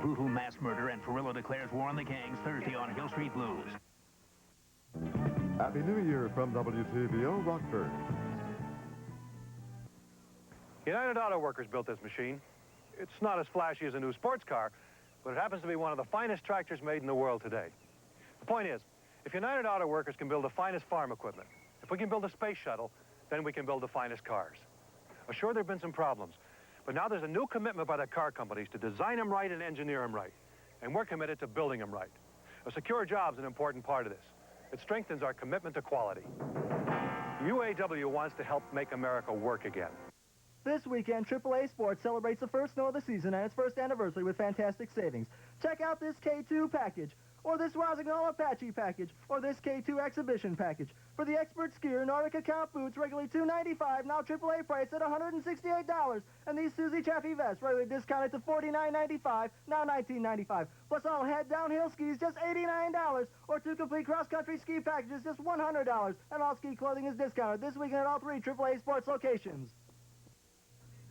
Brutal mass murder, and Perillo declares war on the gangs Thursday on Hill Street Blues. Happy New Year from WTVO, Rockford. United Auto Workers built this machine. It's not as flashy as a new sports car, but it happens to be one of the finest tractors made in the world today. The point is, if United Auto Workers can build the finest farm equipment, if we can build a space shuttle, then we can build the finest cars. Sure, there have been some problems, but now there's a new commitment by the car companies to design them right and engineer them right. And we're committed to building them right. A secure job's an important part of this. It strengthens our commitment to quality. UAW wants to help make America work again. This weekend, AAA Sports celebrates the first snow of the season and its first anniversary with fantastic savings. Check out this K2 package, or this Rossignol Apache package, or this K2 exhibition package. For the expert skier, Nordic account boots, regularly $295, now AAA price at $168. And these Susie Chaffee vests, regularly discounted to $49.95, now $19.95. Plus all head downhill skis, just $89. Or 2 complete cross-country ski packages, just $100. And all ski clothing is discounted this weekend at all 3 AAA Sports locations.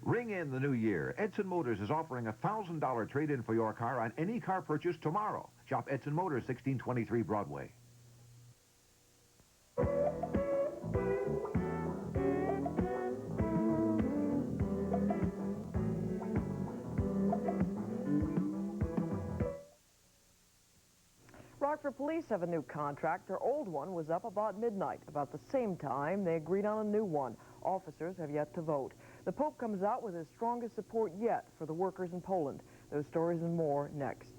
Ring in the new year. Edson Motors is offering a $1,000 trade-in for your car on any car purchase tomorrow. Shop Edson Motors, 1623 Broadway. Rockford police have a new contract. Their old one was up about midnight. About the same time, they agreed on a new one. Officers have yet to vote. The Pope comes out with his strongest support yet for the workers in Poland. Those stories and more next.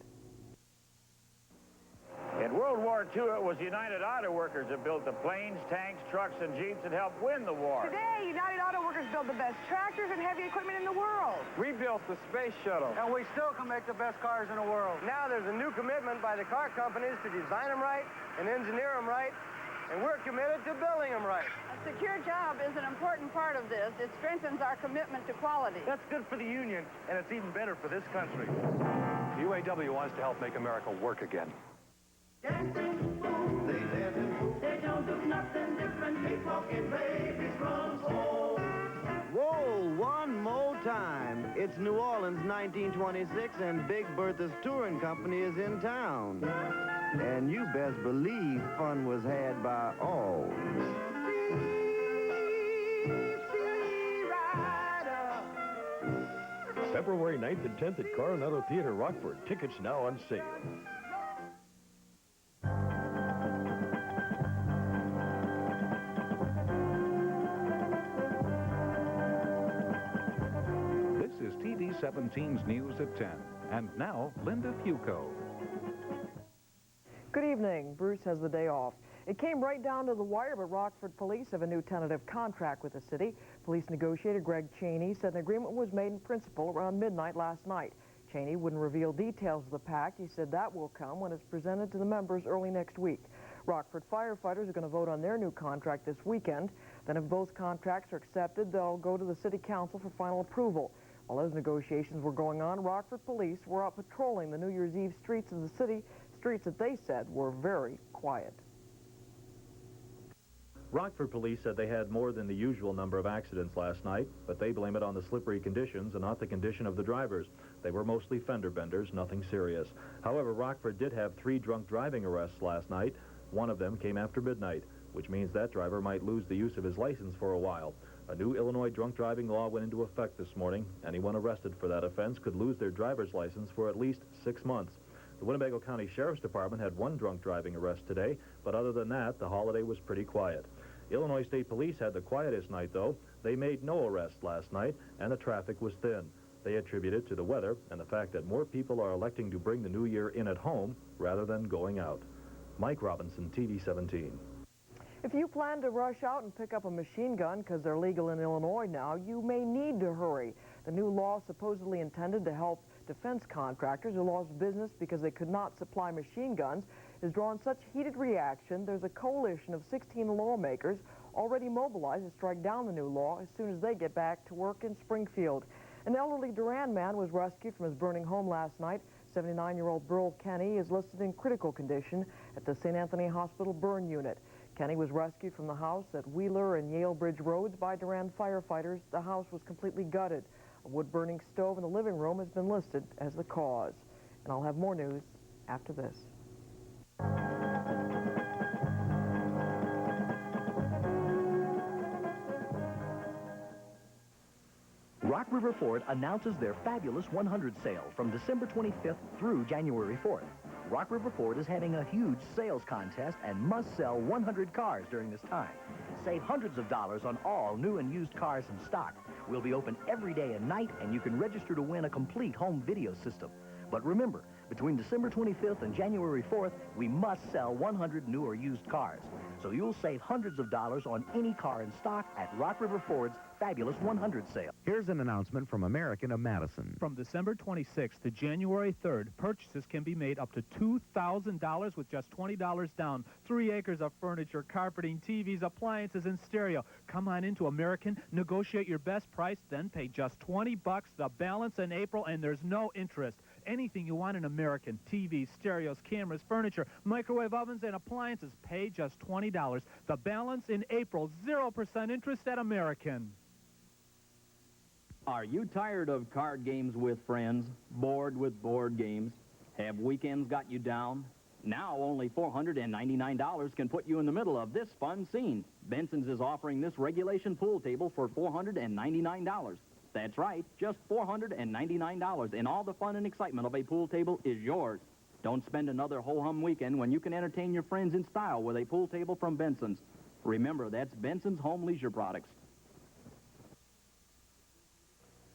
In World War II, it was United Auto Workers that built the planes, tanks, trucks, and jeeps that helped win the war. Today, United Auto Workers build the best tractors and heavy equipment in the world. We built the space shuttle. And we still can make the best cars in the world. Now there's a new commitment by the car companies to design them right and engineer them right, and we're committed to building them right. A secure job is an important part of this. It strengthens our commitment to quality. That's good for the union, and it's even better for this country. The UAW wants to help make America work again. Dancing fools, they dancing fools. They don't do nothing different. Pickpocketing babies runs home. Whoa, one more time. It's New Orleans, 1926, and Big Bertha's touring company is in town. And you best believe fun was had by all. February 9th and 10th at Coronado Theater, Rockford. Tickets now on sale. This is TV 17's News at 10. And now, Linda Fuco. Good evening. Bruce has the day off. It came right down to the wire, but Rockford police have a new tentative contract with the city. Police negotiator Greg Cheney said an agreement was made in principle around midnight last night. Cheney wouldn't reveal details of the pact. He said that will come when it's presented to the members early next week. Rockford firefighters are going to vote on their new contract this weekend. Then if both contracts are accepted, they'll go to the city council for final approval. While those negotiations were going on, Rockford police were out patrolling the New Year's Eve streets of the city, streets that they said were very quiet. Rockford police said they had more than the usual number of accidents last night, but they blame it on the slippery conditions and not the condition of the drivers. They were mostly fender benders, nothing serious. However, Rockford did have 3 drunk driving arrests last night. One of them came after midnight, which means that driver might lose the use of his license for a while. A new Illinois drunk driving law went into effect this morning. Anyone arrested for that offense could lose their driver's license for at least 6 months. The Winnebago County Sheriff's Department had 1 drunk driving arrest today, but other than that, the holiday was pretty quiet. Illinois State Police had the quietest night, though. They made no arrests last night, and the traffic was thin. They attribute it to the weather and the fact that more people are electing to bring the new year in at home rather than going out. Mike Robinson, TV 17. If you plan to rush out and pick up a machine gun because they're legal in Illinois now, you may need to hurry. The new law, supposedly intended to help defense contractors who lost business because they could not supply machine guns, has drawn such heated reaction. There's a coalition of 16 lawmakers already mobilized to strike down the new law as soon as they get back to work in Springfield. An elderly Durand man was rescued from his burning home last night. 79-year-old Burl Kenny is listed in critical condition at the St. Anthony Hospital burn unit. Kenny was rescued from the house at Wheeler and Yale Bridge Roads by Durand firefighters. The house was completely gutted. A wood-burning stove in the living room has been listed as the cause. And I'll have more news after this. Rock River Ford announces their fabulous 100 sale from December 25th through January 4th. Rock River Ford is having a huge sales contest and must sell 100 cars during this time. Save hundreds of dollars on all new and used cars in stock. We'll be open every day and night, and you can register to win a complete home video system. But remember, between December 25th and January 4th, we must sell 100 new or used cars. So you'll save hundreds of dollars on any car in stock at Rock River Ford's fabulous 100 sale. Here's an announcement from American of Madison. From December 26th to January 3rd, purchases can be made up to $2,000 with just $20 down. 3 acres of furniture, carpeting, TVs, appliances, and stereo. Come on into American, negotiate your best price, then pay just $20, the balance in April, and there's no interest. Anything you want in American, TVs, stereos, cameras, furniture, microwave ovens, and appliances, pay just $20. The balance in April, 0% interest at American. Are you tired of card games with friends? Bored with board games? Have weekends got you down? Now only $499 can put you in the middle of this fun scene. Benson's is offering this regulation pool table for $499. That's right, just $499, and all the fun and excitement of a pool table is yours. Don't spend another ho-hum weekend when you can entertain your friends in style with a pool table from Benson's. Remember, that's Benson's Home Leisure Products.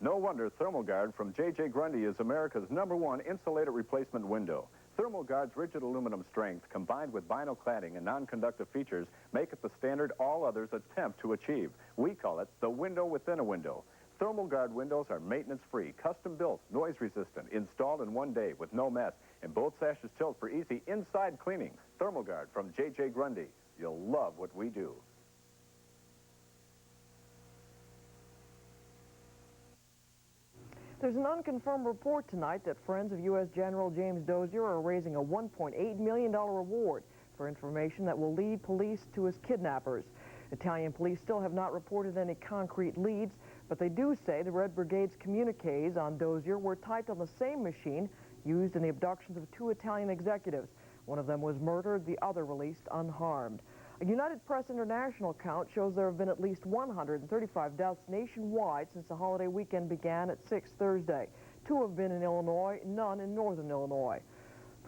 No wonder ThermalGuard from J.J. Grundy is America's #1 insulated replacement window. ThermalGuard's rigid aluminum strength, combined with vinyl cladding and non-conductive features, make it the standard all others attempt to achieve. We call it the window within a window. ThermalGuard windows are maintenance-free, custom-built, noise-resistant, installed in 1 day with no mess, and both sashes tilt for easy inside cleaning. ThermalGuard from J.J. Grundy. You'll love what we do. There's an unconfirmed report tonight that friends of U.S. General James Dozier are raising a $1.8 million reward for information that will lead police to his kidnappers. Italian police still have not reported any concrete leads, but they do say the Red Brigade's communiques on Dozier were typed on the same machine used in the abductions of 2 Italian executives. One of them was murdered, the other released unharmed. A United Press International count shows there have been at least 135 deaths nationwide since the holiday weekend began at 6 Thursday. 2 have been in Illinois, none in northern Illinois.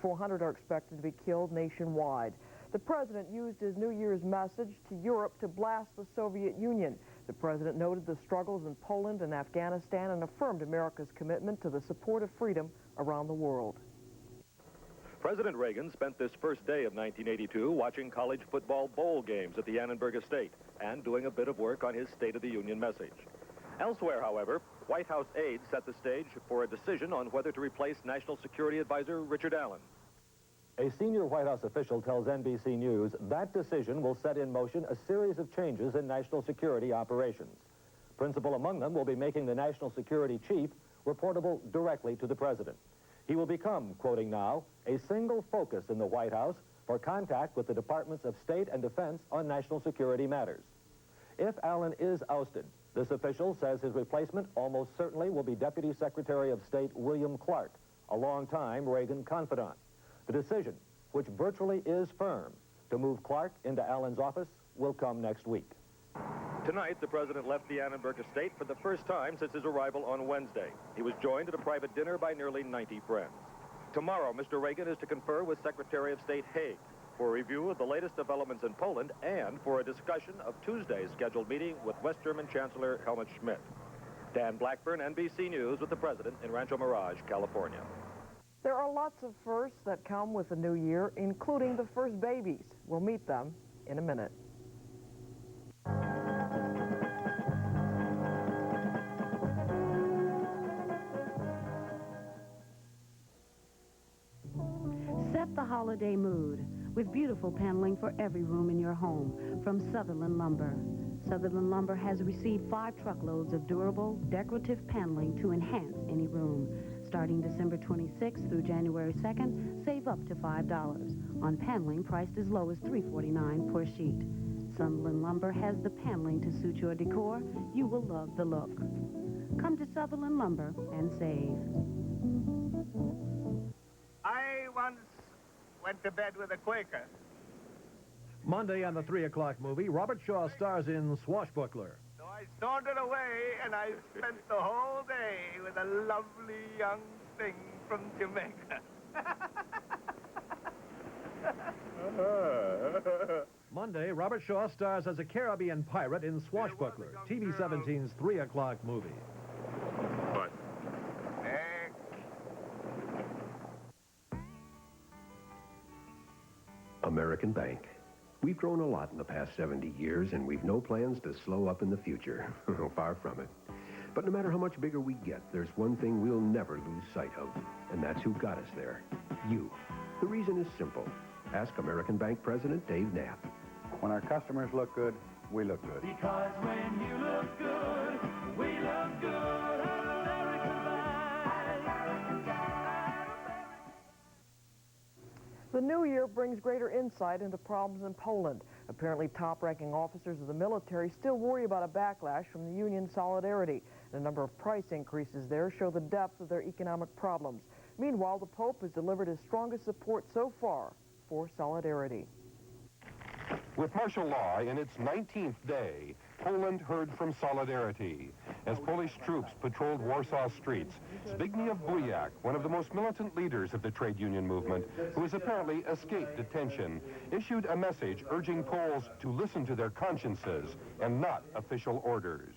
400 are expected to be killed nationwide. The president used his New Year's message to Europe to blast the Soviet Union. The president noted the struggles in Poland and Afghanistan and affirmed America's commitment to the support of freedom around the world. President Reagan spent this first day of 1982 watching college football bowl games at the Annenberg Estate and doing a bit of work on his State of the Union message. Elsewhere, however, White House aides set the stage for a decision on whether to replace National Security Advisor Richard Allen. A senior White House official tells NBC News that decision will set in motion a series of changes in national security operations. Principal among them will be making the national security chief reportable directly to the president. He will become, quoting now, a single focus in the White House for contact with the Departments of State and Defense on national security matters. If Allen is ousted, this official says his replacement almost certainly will be Deputy Secretary of State William Clark, a longtime Reagan confidant. The decision, which virtually is firm, to move Clark into Allen's office will come next week. Tonight, the president left the Annenberg Estate for the first time since his arrival on Wednesday. He was joined at a private dinner by nearly 90 friends. Tomorrow, Mr. Reagan is to confer with Secretary of State Haig for a review of the latest developments in Poland and for a discussion of Tuesday's scheduled meeting with West German Chancellor Helmut Schmidt. Dan Blackburn, NBC News, with the president in Rancho Mirage, California. There are lots of firsts that come with the new year, including the first babies. We'll meet them in a minute. Set the holiday mood with beautiful paneling for every room in your home from Sutherland Lumber. Sutherland Lumber has received 5 truckloads of durable, decorative paneling to enhance any room. Starting December 26th through January 2nd, save up to $5 on paneling priced as low as $3.49 per sheet. Sutherland Lumber has the paneling to suit your decor. You will love the look. Come to Sutherland Lumber and save. went to bed with a Quaker. Monday on the 3 o'clock movie, Robert Shaw stars in Swashbuckler. So I sauntered away, and I spent the whole day with a lovely young thing from Jamaica. Monday, Robert Shaw stars as a Caribbean pirate in Swashbuckler, TV17's 3 o'clock movie. But American Bank. We've grown a lot in the past 70 years, and we've no plans to slow up in the future. Far from it. But no matter how much bigger we get, there's one thing we'll never lose sight of, and that's who got us there. You. The reason is simple. Ask American Bank President Dave Knapp. When our customers look good, we look good. Because when you look good, we look good at American Bank. The new year brings greater insight into problems in Poland. Apparently, top-ranking officers of the military still worry about a backlash from the union Solidarity. The number of price increases there show the depth of their economic problems. Meanwhile, the Pope has delivered his strongest support so far for Solidarity. With martial law in its 19th day, Poland heard from Solidarity. As Polish troops patrolled Warsaw streets, Zbigniew Bujak, one of the most militant leaders of the trade union movement, who has apparently escaped detention, issued a message urging Poles to listen to their consciences and not official orders.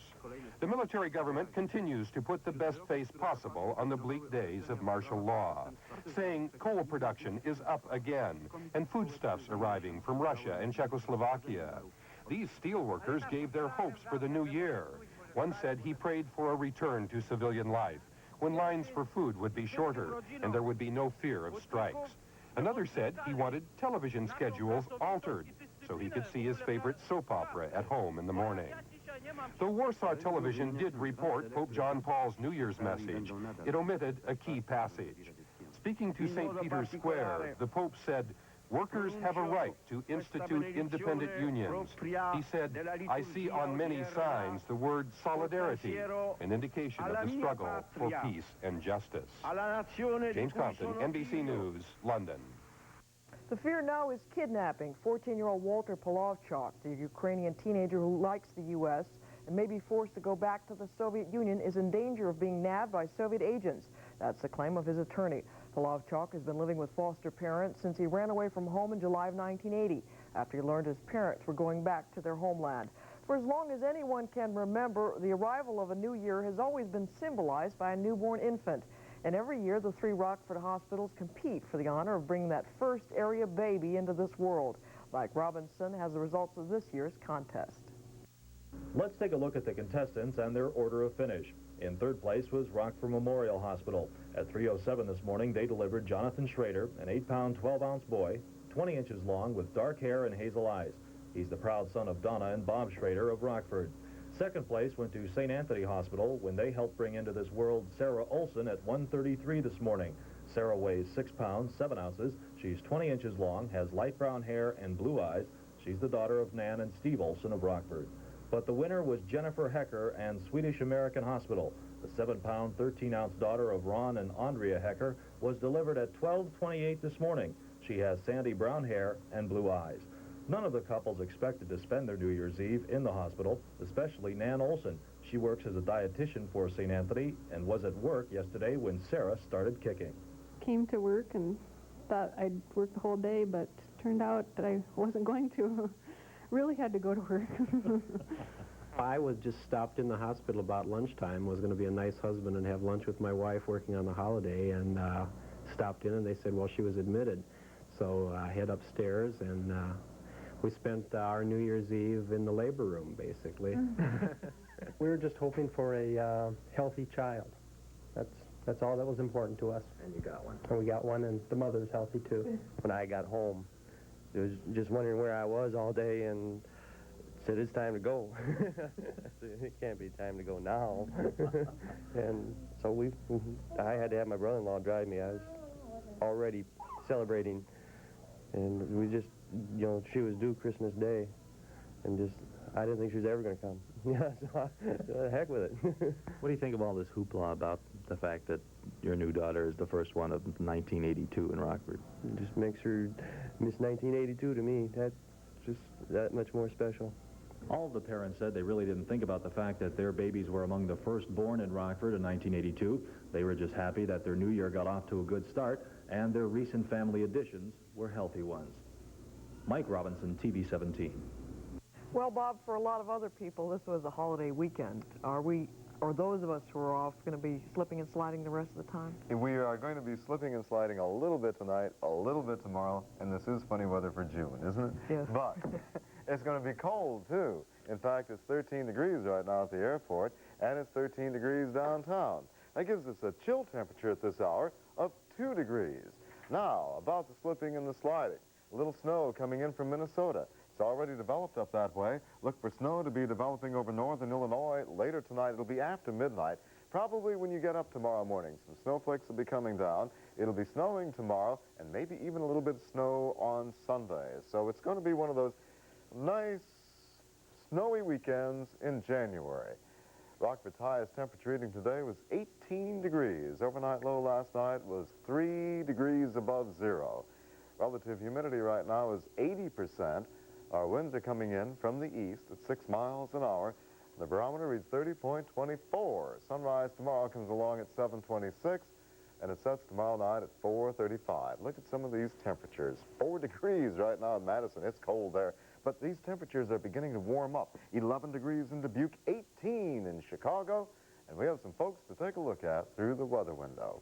The military government continues to put the best face possible on the bleak days of martial law, saying coal production is up again and foodstuffs arriving from Russia and Czechoslovakia. These steelworkers gave their hopes for the new year. One said he prayed for a return to civilian life, when lines for food would be shorter and there would be no fear of strikes. Another said he wanted television schedules altered so he could see his favorite soap opera at home in the morning. Though Warsaw Television did report Pope John Paul's New Year's message, it omitted a key passage. Speaking to St. Peter's Square, the Pope said, "Workers have a right to institute independent unions." He said, "I see on many signs the word solidarity, an indication of the struggle for peace and justice." James Compton, NBC News, London. The fear now is kidnapping. 14-year-old Walter Polovchuk, the Ukrainian teenager who likes the U.S. and may be forced to go back to the Soviet Union, is in danger of being nabbed by Soviet agents. That's the claim of his attorney. Polovchuk has been living with foster parents since he ran away from home in July of 1980, after he learned his parents were going back to their homeland. For as long as anyone can remember, the arrival of a new year has always been symbolized by a newborn infant. And every year, the 3 Rockford hospitals compete for the honor of bringing that first area baby into this world. Mike Robinson has the results of this year's contest. Let's take a look at the contestants and their order of finish. In third place was Rockford Memorial Hospital. At 3:07 this morning, they delivered Jonathan Schrader, an 8-pound, 12-ounce boy, 20 inches long with dark hair and hazel eyes. He's the proud son of Donna and Bob Schrader of Rockford. Second place went to St. Anthony Hospital when they helped bring into this world Sarah Olson at 1:33 this morning. Sarah weighs 6 pounds, 7 ounces. She's 20 inches long, has light brown hair and blue eyes. She's the daughter of Nan and Steve Olson of Rockford. But the winner was Jennifer Hecker and Swedish American Hospital. The 7-pound, 13-ounce daughter of Ron and Andrea Hecker was delivered at 12:28 this morning. She has sandy brown hair and blue eyes. None of the couples expected to spend their New Year's Eve in the hospital, especially Nan Olson. She works as a dietitian for St. Anthony and was at work yesterday when Sarah started kicking. Came to work and thought I'd work the whole day, but turned out that I wasn't going to. Really had to go to work. I was just stopped in the hospital about lunchtime, was going to be a nice husband and have lunch with my wife working on the holiday, and stopped in and they said, well, she was admitted. So I head upstairs and we spent our New Year's Eve in the labor room, basically. We were just hoping for a healthy child. That's all that was important to us. And you got one. And we got one, and the mother's healthy, too. When I got home, I was just wondering where I was all day and said, it's time to go. It can't be time to go now. And so I had to have my brother-in-law drive me. I was already celebrating. And we just, she was due Christmas Day. And just I didn't think she was ever going to come. Yeah, so heck with it. What do you think of all this hoopla about the fact that your new daughter is the first one of 1982 in Rockford? It just makes her Miss 1982 to me. That's just that much more special. All of the parents said they really didn't think about the fact that their babies were among the first born in Rockford in 1982. They were just happy that their new year got off to a good start, and their recent family additions were healthy ones. Mike Robinson, TV 17. Well, Bob, for a lot of other people, this was a holiday weekend. Are those of us who are off going to be slipping and sliding the rest of the time? We are going to be slipping and sliding a little bit tonight, a little bit tomorrow, and this is funny weather for June, isn't it? Yes. But it's going to be cold, too. In fact, it's 13 degrees right now at the airport, and it's 13 degrees downtown. That gives us a chill temperature at this hour of 2 degrees. Now, about the slipping and the sliding. A little snow coming in from Minnesota. It's already developed up that way. Look for snow to be developing over northern Illinois. Later tonight, it'll be after midnight. Probably when you get up tomorrow morning, some snowflakes will be coming down. It'll be snowing tomorrow, and maybe even a little bit of snow on Sunday. So it's going to be one of those nice, snowy weekends in January. Rockford's highest temperature reading today was 18 degrees. Overnight low last night was 3 degrees above zero. Relative humidity right now is 80%. Our winds are coming in from the east at 6 miles an hour. The barometer reads 30.24. Sunrise tomorrow comes along at 7:26, and it sets tomorrow night at 4:35. Look at some of these temperatures. 4 degrees right now in Madison. It's cold there. But these temperatures are beginning to warm up. 11 degrees in Dubuque, 18 in Chicago, and we have some folks to take a look at through the weather window.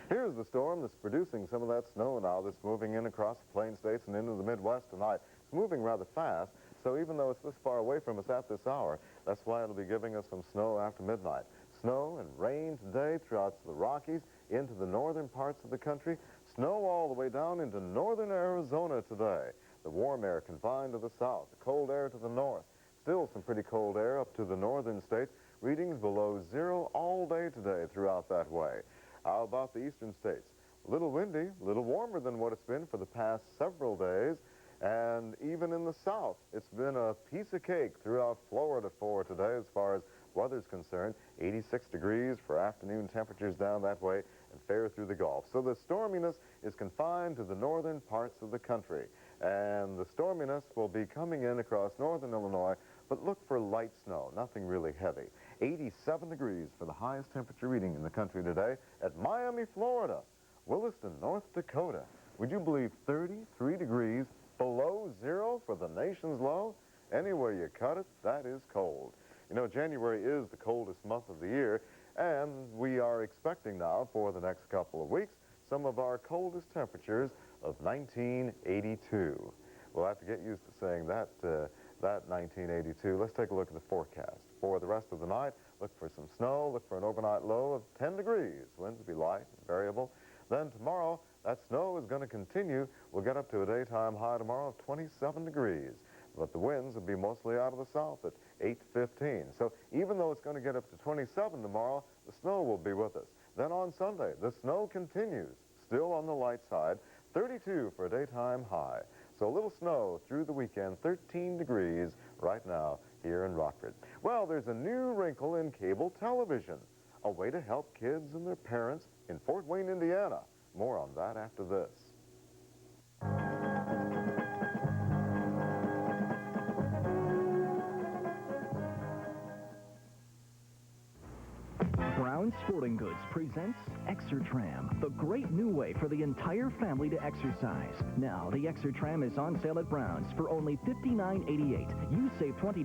Here's the storm that's producing some of that snow now that's moving in across the Plain States and into the Midwest tonight. It's moving rather fast, so even though it's this far away from us at this hour, that's why it'll be giving us some snow after midnight. Snow and rain today throughout the Rockies, into the northern parts of the country. Snow all the way down into northern Arizona today. The warm air confined to the south, the cold air to the north. Still some pretty cold air up to the northern states. Readings below zero all day today throughout that way. How about the eastern states? A little windy, a little warmer than what it's been for the past several days. And even in the south, it's been a piece of cake throughout Florida for today as far as weather's concerned. 86 degrees for afternoon temperatures down that way and fair through the Gulf. So the storminess is confined to the northern parts of the country. And the storminess will be coming in across northern Illinois, but look for light snow, nothing really heavy. 87 degrees for the highest temperature reading in the country today at Miami, Florida. Williston, North Dakota. Would you believe 33 degrees below zero for the nation's low? Anywhere you cut it, that is cold. You know, January is the coldest month of the year, and we are expecting now for the next couple of weeks some of our coldest temperatures of 1982. We'll have to get used to saying that 1982. Let's take a look at the forecast. For the rest of the night, look for some snow, look for an overnight low of 10 degrees. Winds will be light and variable. Then tomorrow, that snow is going to continue. We'll get up to a daytime high tomorrow of 27 degrees. But the winds will be mostly out of the south at 8:15. So even though it's going to get up to 27 tomorrow, the snow will be with us. Then on Sunday, the snow continues, still on the light side, 32 for a daytime high. So a little snow through the weekend, 13 degrees right now here in Rockford. Well, there's a new wrinkle in cable television, a way to help kids and their parents in Fort Wayne, Indiana. More on that after this. Brown Advanced Sporting Goods presents Exertram, the great new way for the entire family to exercise. Now, the Exertram is on sale at Brown's for only $59.88. You save $20.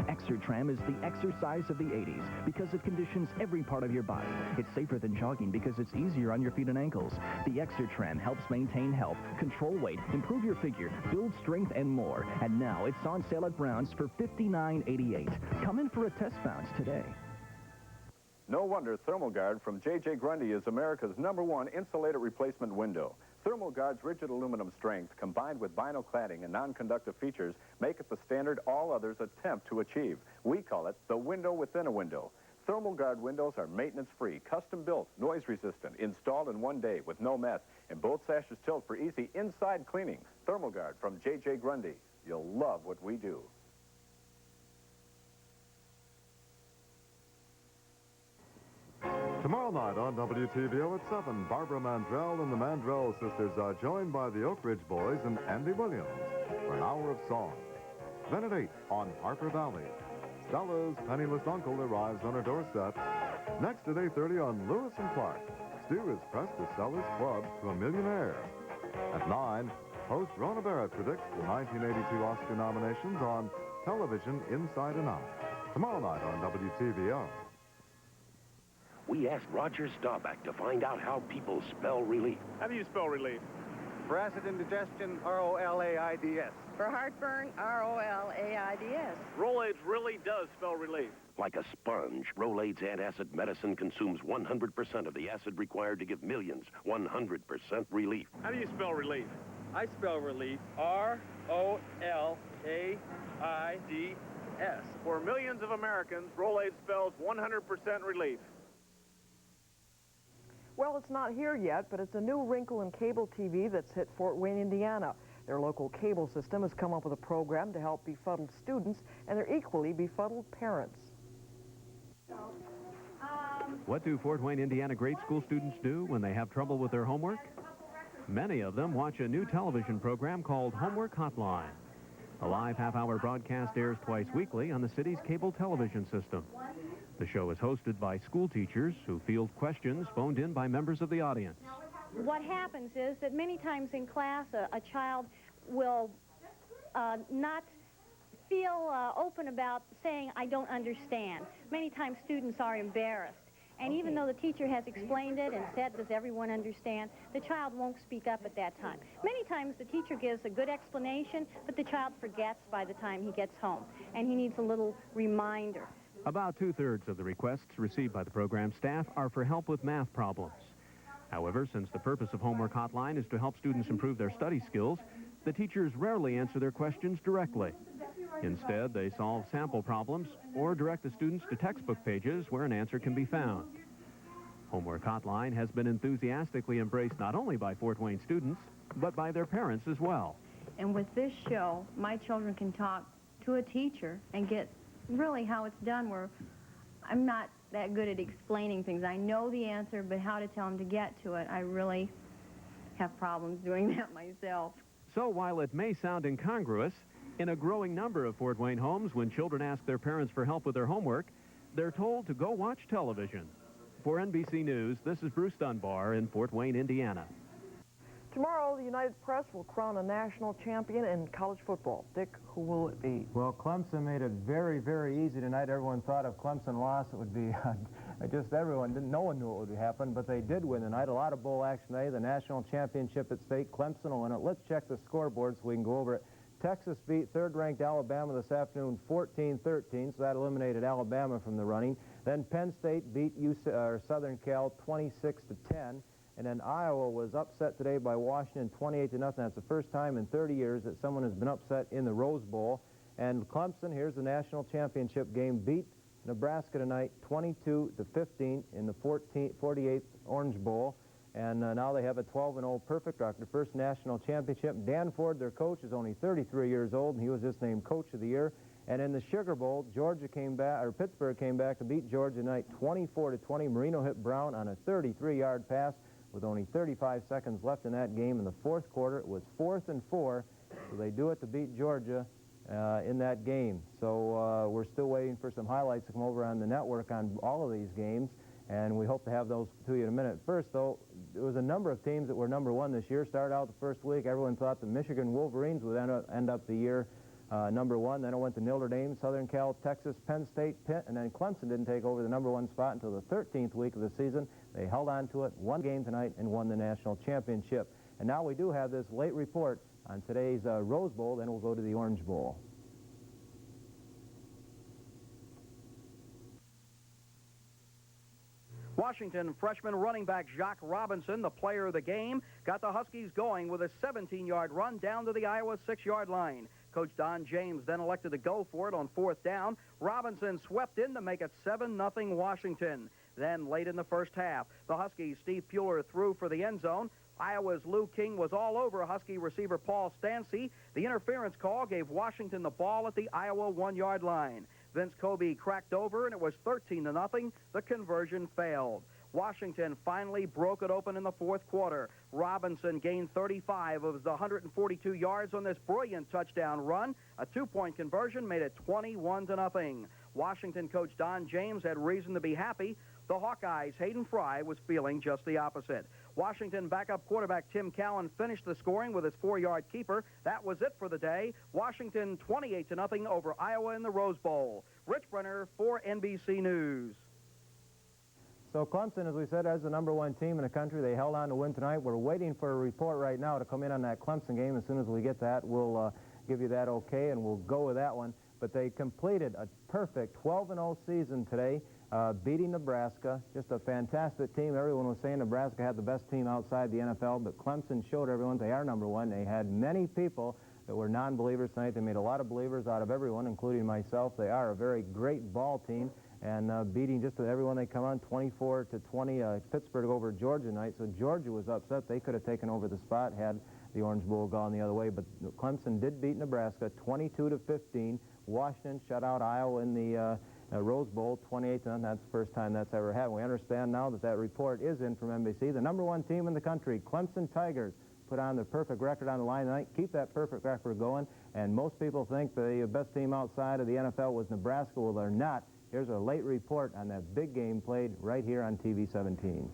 Exertram is the exercise of the 80s because it conditions every part of your body. It's safer than jogging because it's easier on your feet and ankles. The Exertram helps maintain health, control weight, improve your figure, build strength, and more. And now it's on sale at Brown's for $59.88. Come in for a test bounce today. No wonder Thermal Guard from J.J. Grundy is America's #1 insulated replacement window. Thermal Guard's rigid aluminum strength combined with vinyl cladding and non-conductive features make it the standard all others attempt to achieve. We call it the window within a window. Thermal Guard windows are maintenance-free, custom-built, noise-resistant, installed in one day with no mess, and both sashes tilt for easy inside cleaning. Thermal Guard from J.J. Grundy. You'll love what we do. Tomorrow night on WTVO at 7, Barbara Mandrell and the Mandrell sisters are joined by the Oak Ridge Boys and Andy Williams for an hour of song. Then at 8 on Harper Valley, Stella's penniless uncle arrives on her doorstep. Next at 8:30 on Lewis and Clark, Stu is pressed to sell his club to a millionaire. At 9, host Rona Barrett predicts the 1982 Oscar nominations on Television Inside and Out. Tomorrow night on WTVO. We asked Roger Staubach to find out how people spell relief. How do you spell relief? For acid indigestion, R-O-L-A-I-D-S. For heartburn, R-O-L-A-I-D-S. Rolaids really does spell relief. Like a sponge, Rolaids antacid medicine consumes 100% of the acid required to give millions 100% relief. How do you spell relief? I spell relief R-O-L-A-I-D-S. For millions of Americans, Rolaids spells 100% relief. Well, it's not here yet, but it's a new wrinkle in cable TV that's hit Fort Wayne, Indiana. Their local cable system has come up with a program to help befuddled students and their equally befuddled parents. What do Fort Wayne, Indiana grade school students do when they have trouble with their homework? Many of them watch a new television program called Homework Hotline. A live half-hour broadcast airs twice weekly on the city's cable television system. The show is hosted by school teachers who field questions phoned in by members of the audience. What happens is that many times in class, a child will not feel open about saying, I don't understand. Many times students are embarrassed. And even though the teacher has explained it and said, does everyone understand, the child won't speak up at that time. Many times the teacher gives a good explanation, but the child forgets by the time he gets home, and he needs a little reminder. About 2/3 of the requests received by the program staff are for help with math problems. However, since the purpose of Homework Hotline is to help students improve their study skills, the teachers rarely answer their questions directly. Instead, they solve sample problems or direct the students to textbook pages where an answer can be found. Homework Hotline has been enthusiastically embraced not only by Fort Wayne students, but by their parents as well. And with this show, my children can talk to a teacher and get really how it's done, where I'm not that good at explaining things. I know the answer, but how to tell them to get to it, I really have problems doing that myself. So while it may sound incongruous, in a growing number of Fort Wayne homes, when children ask their parents for help with their homework, they're told to go watch television. For NBC News, this is Bruce Dunbar in Fort Wayne, Indiana. Tomorrow, the United Press will crown a national champion in college football. Dick, who will it be? Well, Clemson made it very, very easy tonight. Everyone thought if Clemson lost, it would be just everyone. No one knew it would happen, but they did win tonight. A lot of bowl action today. The national championship at stake. Clemson will win it. Let's check the scoreboard so we can go over it. Texas beat third-ranked Alabama this afternoon 14-13, so that eliminated Alabama from the running. Then Penn State beat Southern Cal 26-10. And then Iowa was upset today by Washington 28-0. That's the first time in 30 years that someone has been upset in the Rose Bowl. And Clemson, here's the national championship game, beat Nebraska tonight 22-15 in the 48th Orange Bowl. And now they have a 12-0 perfect record, first national championship. Dan Ford, their coach, is only 33 years old, and he was just named Coach of the Year. And in the Sugar Bowl, Pittsburgh came back to beat Georgia tonight 24-20. Marino hit Brown on a 33-yard pass with only 35 seconds left in that game. In the fourth quarter, it was 4th and 4, so they do it to beat Georgia in that game. So we're still waiting for some highlights to come over on the network on all of these games. and we hope to have those to you in a minute. First, though, there was a number of teams that were #1 this year. Started out the first week, everyone thought the Michigan Wolverines would end up the year #1. Then it went to Notre Dame, Southern Cal, Texas, Penn State, Pitt, and then Clemson didn't take over the #1 spot until the 13th week of the season. They held on to it, won game tonight, and won the national championship. And now we do have this late report on today's Rose Bowl, then we'll go to the Orange Bowl. Washington freshman running back Jacques Robinson, the player of the game, got the Huskies going with a 17-yard run down to the Iowa 6-yard line. Coach Don James then elected to go for it on 4th down. Robinson swept in to make it 7-0 Washington. Then late in the first half, the Huskies' Steve Pueller threw for the end zone. Iowa's Lou King was all over Husky receiver Paul Stancy. The interference call gave Washington the ball at the Iowa 1-yard line. Vince Kobe cracked over, and it was 13-0. The conversion failed. Washington finally broke it open in the 4th quarter. Robinson gained 35 of the 142 yards on this brilliant touchdown run. A 2-point conversion made it 21-0. Washington coach Don James had reason to be happy. The Hawkeyes' Hayden Fry was feeling just the opposite. Washington backup quarterback Tim Cowan finished the scoring with his 4-yard keeper. That was it for the day. Washington 28-0 over Iowa in the Rose Bowl. Rich Brenner for NBC News. So Clemson, as we said, as the #1 team in the country, they held on to win tonight. We're waiting for a report right now to come in on that Clemson game. As soon as we get that, we'll give you that okay, and we'll go with that one. But they completed a perfect 12-0 season today, beating Nebraska. Just a fantastic team. Everyone was saying Nebraska had the best team outside the NFL, but Clemson showed everyone they are #1. They had many people that were non-believers tonight. They made a lot of believers out of everyone, including myself. They are a very great ball team, and beating just everyone they come on, 24-20, Pittsburgh over Georgia tonight. So Georgia was upset. They could have taken over the spot had the Orange Bowl gone the other way, but Clemson did beat Nebraska 22-15. Washington shut out Iowa in the Rose Bowl 28-0. That's the first time that's ever happened. We understand now that that report is in from NBC. The #1 team in the country, Clemson Tigers, put on their perfect record on the line tonight. Keep that perfect record going. And most people think the best team outside of the NFL was Nebraska. Well, they're not. Here's a late report on that big game played right here on TV 17.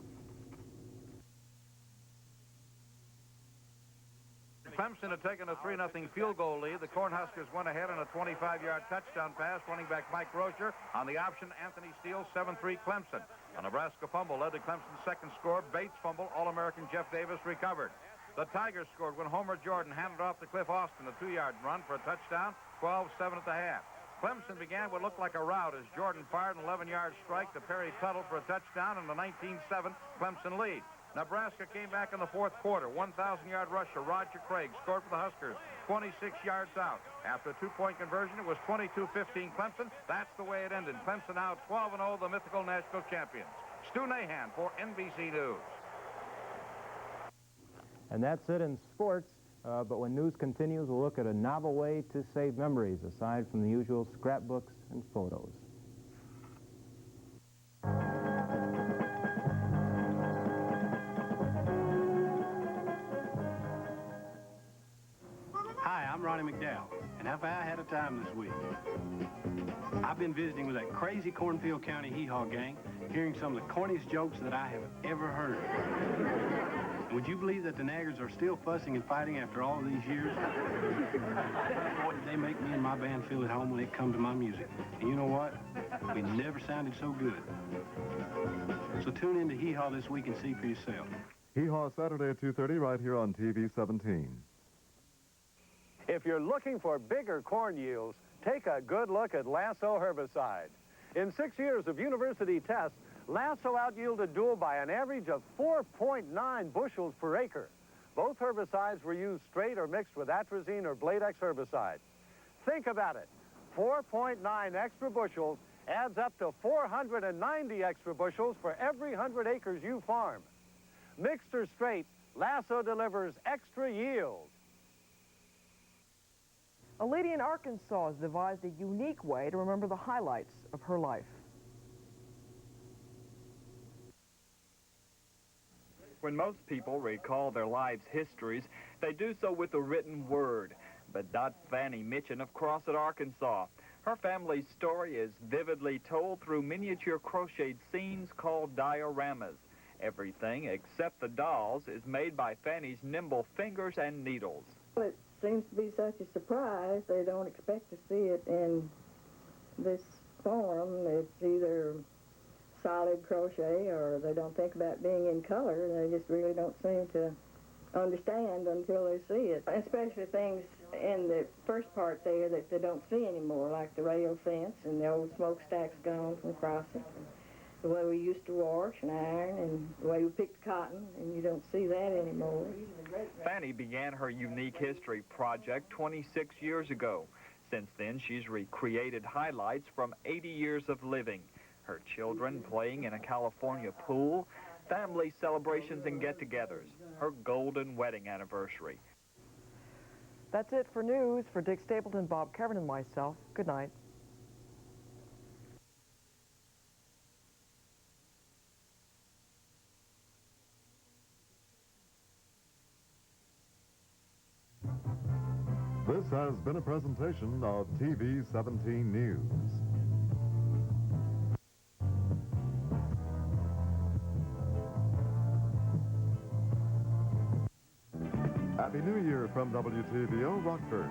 Clemson had taken a 3-0 field goal lead. The Cornhuskers went ahead on a 25-yard touchdown pass. Running back Mike Rozier on the option. Anthony Steele, 7-3 Clemson. A Nebraska fumble led to Clemson's second score. Bates fumble. All-American Jeff Davis recovered. The Tigers scored when Homer Jordan handed off to Cliff Austin, a 2-yard run for a touchdown. 12-7 at the half. Clemson began what looked like a rout as Jordan fired an 11-yard strike to Perry Tuttle for a touchdown and a 19-7 Clemson lead. Nebraska came back in the 4th quarter. 1,000-yard rusher Roger Craig scored for the Huskers, 26 yards out. After a 2-point conversion, it was 22-15 Clemson. That's the way it ended. Clemson now 12-0, the mythical national champions. Stu Nahan for NBC News. And that's it in sports. But when news continues, we'll look at a novel way to save memories, aside from the usual scrapbooks and photos. Hi, I'm Ronnie McDowell, and have I had a time this week. I've been visiting with that crazy Cornfield County hee-haw gang, hearing some of the corniest jokes that I have ever heard. Would you believe that the Naggers are still fussing and fighting after all of these years? Boy, did they make me and my band feel at home when it comes to my music. And you know what? We never sounded so good. So tune in to Hee Haw this week and see for yourself. Hee Haw Saturday at 2:30 right here on TV 17. If you're looking for bigger corn yields, take a good look at Lasso herbicide. In 6 years of university tests, Lasso out-yielded Dual by an average of 4.9 bushels per acre. Both herbicides were used straight or mixed with atrazine or Blade-X herbicide. Think about it. 4.9 extra bushels adds up to 490 extra bushels for every 100 acres you farm. Mixed or straight, Lasso delivers extra yield. A lady in Arkansas has devised a unique way to remember the highlights of her life. When most people recall their lives' histories, they do so with a written word. But Dot Fanny Mitchin of Crossett, Arkansas, Her family's story is vividly told through miniature crocheted scenes called dioramas. Everything except the dolls is made by Fanny's nimble fingers and needles. Well, it seems to be such a surprise. They don't expect to see it in this form. It's either solid crochet or they don't think about being in color. They just really don't seem to understand until they see it, especially things in the first part there that they don't see anymore, like the rail fence and the old smokestacks gone from across it, and the way we used to wash and iron, and the way we picked cotton, and you don't see that anymore. Fanny began her unique history project 26 years ago. Since then, she's recreated highlights from 80 years of living. Her children playing in a California pool, family celebrations and get-togethers, her golden wedding anniversary. That's it for news. For Dick Stapleton, Bob Kevin, and myself, good night. This has been a presentation of TV 17 News. Happy New Year from WTVO Rockford.